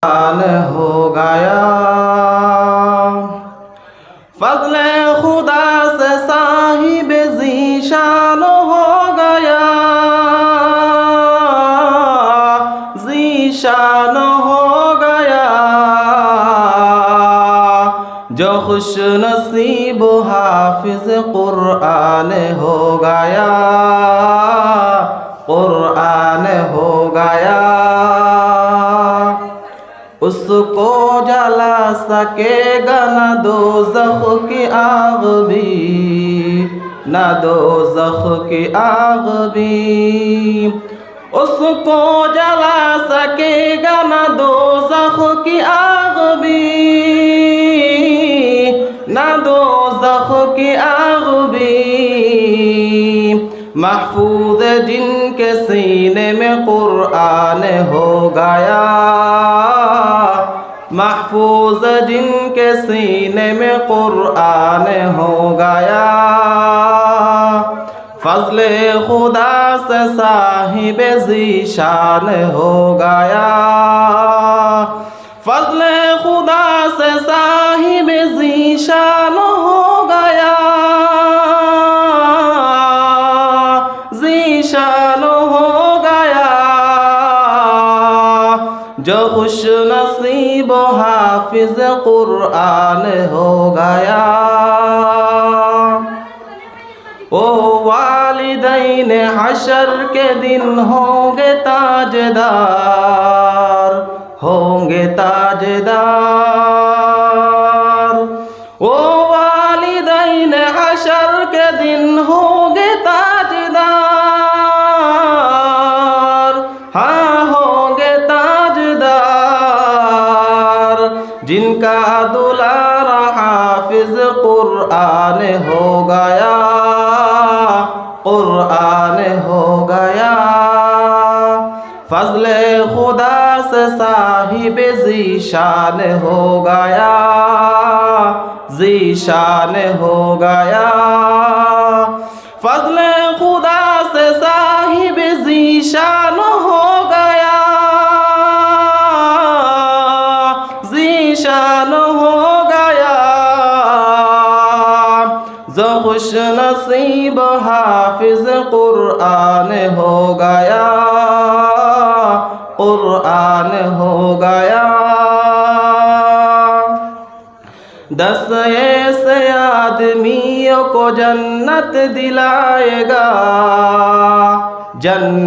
हो गया। फज़ले खुदा से साहिब ज़ीशान हो गया, ज़ीशान हो गया। जो खुश नसीब हाफिज़ कुरान हो गया, कुरान हो गया। उसको जला सकेगा न दोज़ख की आग भी, न दोज़ख की आग भी। उसको जला सकेगा न दोज़ख की आग भी, न दोज़ख की आग भी। महफूज जिनके सीने में कुरान हो गया, महफूज जिनके सीने में कुरान हो गया। फज़ले खुदा से साहिब ज़ीशान हो गया, फज़ले खुदा से साहिब ज़ीशान हो गया, ज़ीशान हो गया। जो खुश नसीब हाफिज़ कुरान हो गया। ओ वालिदैन हशर के दिन होंगे ताजदार, होंगे ताजदार। ओ वालिदैन हशर के दिन होंगे ताजदार, हाँ होंगे ताजदार। जिनका दुलारा हाफिज़ कुरान हो गया, कुरान हो गया। फज़ले खुदा से साहिब ज़ीशान हो गया, ज़ीशान हो गया। फज़ले खुदा से साहिब ज़ीशान हो गया, ज़ीशान हो गया। जो खुश नसीब हाफिज़ कुरान हो गया, कुरान हो गया। 10 ऐसे आदमियों को जन्नत दिलाएगा, जन्नत